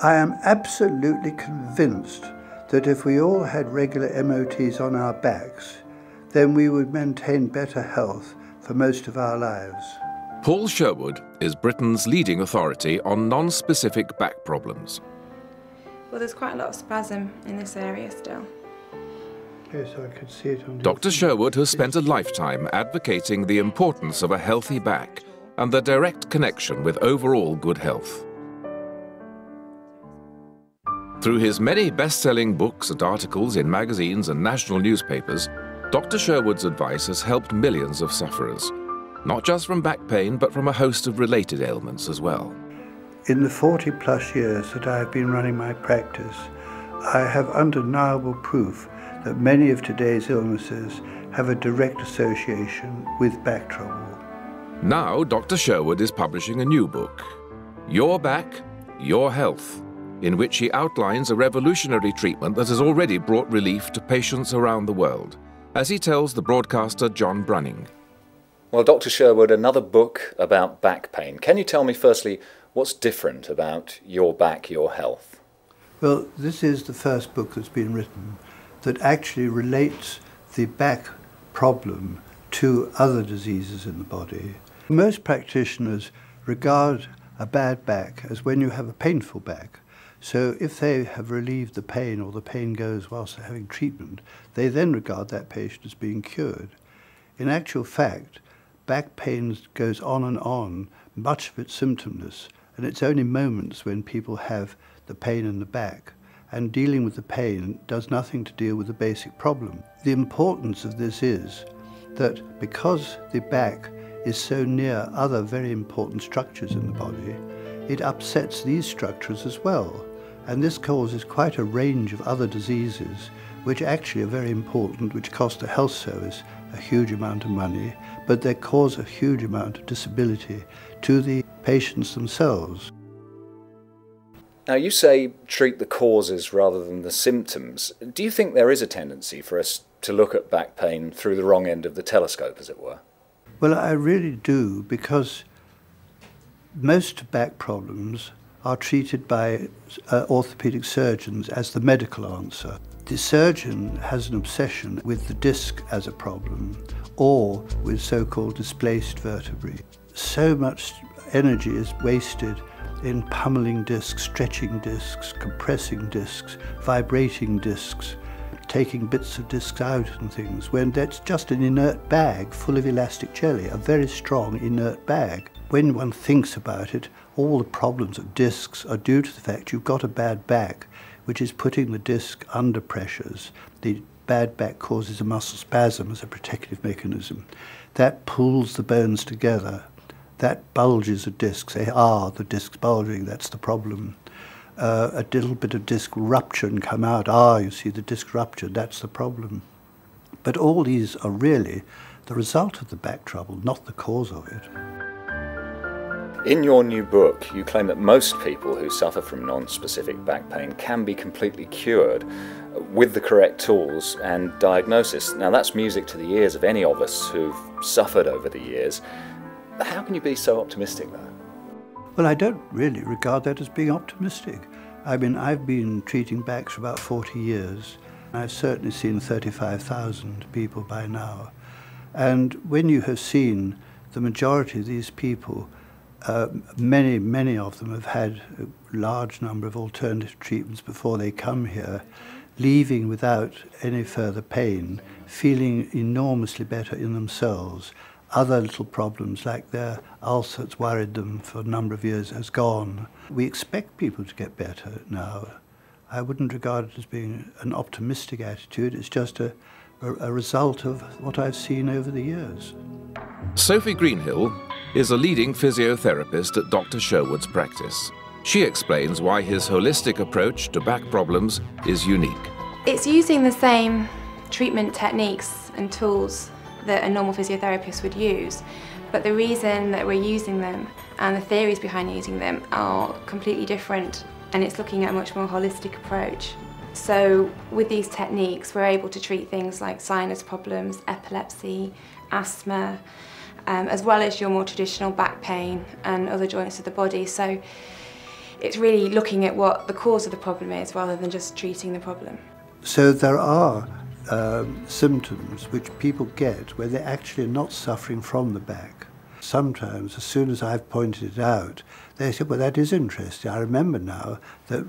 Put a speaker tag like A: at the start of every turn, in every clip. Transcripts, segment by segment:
A: I am absolutely convinced that if we all had regular MOTs on our backs, then we would maintain better health for most of our lives.
B: Paul Sherwood is Britain's leading authority on non-specific back problems.
C: Well, there's quite a lot of spasm in this area still.
A: Yes, I could see it on
B: Dr. Sherwood has spent a lifetime advocating the importance of a healthy back and the direct connection with overall good health. Through his many best-selling books and articles in magazines and national newspapers, Dr. Sherwood's advice has helped millions of sufferers, not just from back pain, but from a host of related ailments as well.
A: In the 40-plus years that I have been running my practice, I have undeniable proof that many of today's illnesses have a direct association with back trouble.
B: Now, Dr. Sherwood is publishing a new book, Your Back, Your Health, in which he outlines a revolutionary treatment that has already brought relief to patients around the world, as he tells the broadcaster John Brunning.
D: Well, Dr. Sherwood, another book about back pain. Can you tell me firstly what's different about Your Back, Your Health?
A: Well, this is the first book that's been written that actually relates the back problem to other diseases in the body. Most practitioners regard a bad back as when you have a painful back. So if they have relieved the pain or the pain goes whilst they're having treatment, they then regard that patient as being cured. In actual fact, back pain goes on, much of it symptomless, and it's only moments when people have the pain in the back. And dealing with the pain does nothing to deal with the basic problem. The importance of this is that because the back is so near other very important structures in the body, it upsets these structures as well. And this causes quite a range of other diseases which actually are very important, which cost the health service a huge amount of money, but they cause a huge amount of disability to the patients themselves.
D: Now, you say treat the causes rather than the symptoms. Do you think there is a tendency for us to look at back pain through the wrong end of the telescope, as it were?
A: Well, I really do, because most back problems are treated by orthopedic surgeons as the medical answer. The surgeon has an obsession with the disc as a problem, or with so-called displaced vertebrae. So much energy is wasted in pummeling discs, stretching discs, compressing discs, vibrating discs, taking bits of discs out and things, when that's just an inert bag full of elastic jelly, a very strong inert bag. When one thinks about it, all the problems of discs are due to the fact you've got a bad back, which is putting the disc under pressures. The bad back causes a muscle spasm as a protective mechanism. That pulls the bones together. That bulges a disc. Say, the disc's bulging, that's the problem. A little bit of disc rupture and come out, you see the disc rupture, that's the problem. But all these are really the result of the back trouble, not the cause of it.
D: In your new book, you claim that most people who suffer from non-specific back pain can be completely cured with the correct tools and diagnosis. Now, that's music to the ears of any of us who've suffered over the years. How can you be so optimistic, though?
A: Well, I don't really regard that as being optimistic. I mean, I've been treating backs for about 40 years. I've certainly seen 35,000 people by now. And when you have seen the majority of these people, many of them have had a large number of alternative treatments before they come here, leaving without any further pain, feeling enormously better in themselves. Other little problems like their ulcer that's worried them for a number of years has gone. We expect people to get better now. I wouldn't regard it as being an optimistic attitude. It's just a result of what I've seen over the years.
B: Sophie Greenhill is a leading physiotherapist at Dr. Sherwood's practice. She explains why his holistic approach to back problems is unique.
C: It's using the same treatment techniques and tools that a normal physiotherapist would use, but the reason that we're using them and the theories behind using them are completely different, and it's looking at a much more holistic approach. So with these techniques, we're able to treat things like sinus problems, epilepsy, asthma, as well as your more traditional back pain and other joints of the body. So It's really looking at what the cause of the problem is rather than just treating the problem.
A: So there are symptoms which people get where they're actually not suffering from the back. Sometimes, as soon as I've pointed it out, they say, well, that is interesting. I remember now that,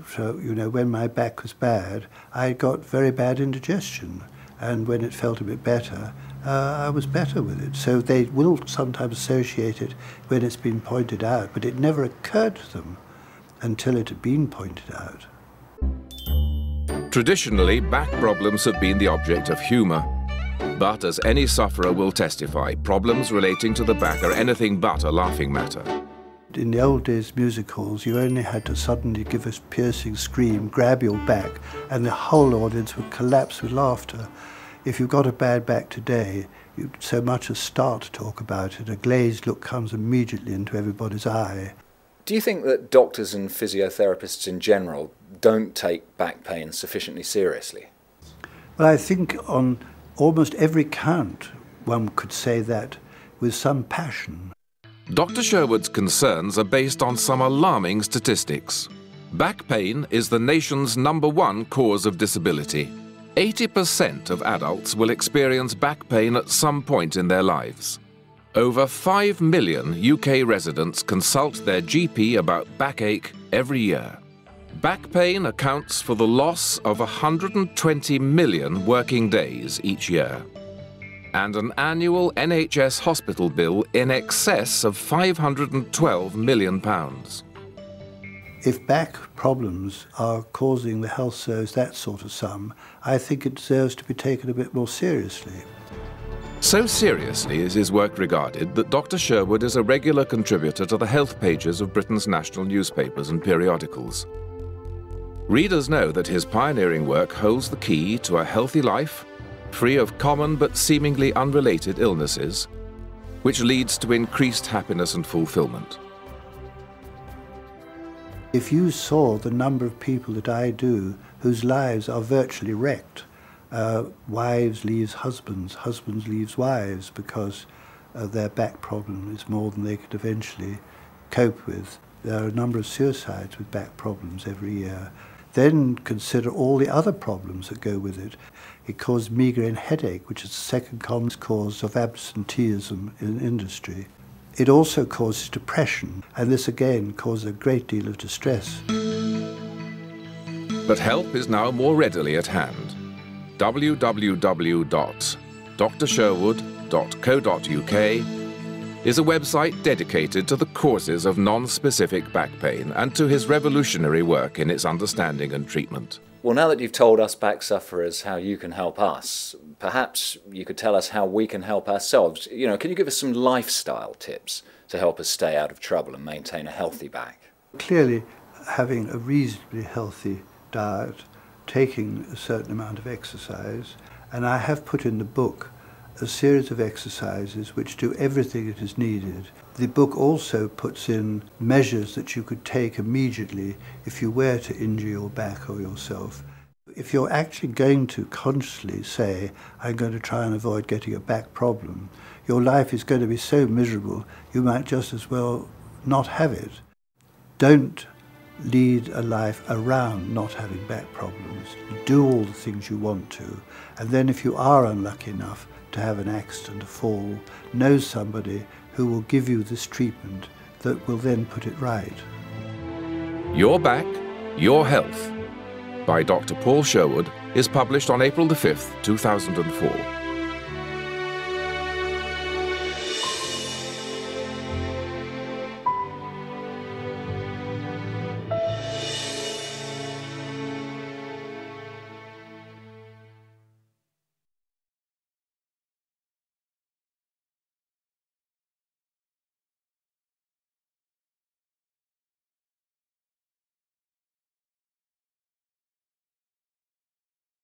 A: when my back was bad, I got very bad indigestion. And when it felt a bit better, I was better with it. So they will sometimes associate it when it's been pointed out, but it never occurred to them until it had been pointed out.
B: Traditionally, back problems have been the object of humour. But as any sufferer will testify, problems relating to the back are anything but a laughing matter.
A: In the old days music halls, you only had to suddenly give a piercing scream, grab your back, and the whole audience would collapse with laughter. If you've got a bad back today, you so much as start to talk about it, a glazed look comes immediately into everybody's eye.
D: Do you think that doctors and physiotherapists in general don't take back pain sufficiently seriously?
A: Well, I think on almost every count, one could say that with some passion.
B: Dr. Sherwood's concerns are based on some alarming statistics. Back pain is the nation's #1 cause of disability. 80% of adults will experience back pain at some point in their lives. Over 5 million UK residents consult their GP about backache every year. Back pain accounts for the loss of 120 million working days each year, and an annual NHS hospital bill in excess of £512 million.
A: If back problems are causing the health service that sort of sum, I think it deserves to be taken a bit more seriously.
B: So seriously is his work regarded that Dr. Sherwood is a regular contributor to the health pages of Britain's national newspapers and periodicals. Readers know that his pioneering work holds the key to a healthy life, free of common but seemingly unrelated illnesses, which leads to increased happiness and fulfillment.
A: If you saw the number of people that I do whose lives are virtually wrecked, wives leaves husbands, husbands leaves wives because their back problem is more than they could eventually cope with. There are a number of suicides with back problems every year. Then consider all the other problems that go with it. It causes migraine headache, which is the second common cause of absenteeism in industry. It also causes depression, and this again causes a great deal of distress.
B: But help is now more readily at hand. www.drsherwood.co.uk is a website dedicated to the causes of non-specific back pain and to his revolutionary work in its understanding and treatment.
D: Well, now that you've told us back sufferers how you can help us, perhaps you could tell us how we can help ourselves. Can you give us some lifestyle tips to help us stay out of trouble and maintain a healthy back?
A: Clearly, having a reasonably healthy diet, taking a certain amount of exercise, and I have put in the book a series of exercises which do everything that is needed. The book also puts in measures that you could take immediately if you were to injure your back or yourself. If you're actually going to consciously say, I'm going to try and avoid getting a back problem, your life is going to be so miserable you might just as well not have it. Don't lead a life around not having back problems. Do all the things you want to, and then if you are unlucky enough to have an accident, a fall, know somebody who will give you this treatment that will then put it right.
B: Your Back, Your Health by Dr. Paul Sherwood is published on April the 5th, 2004.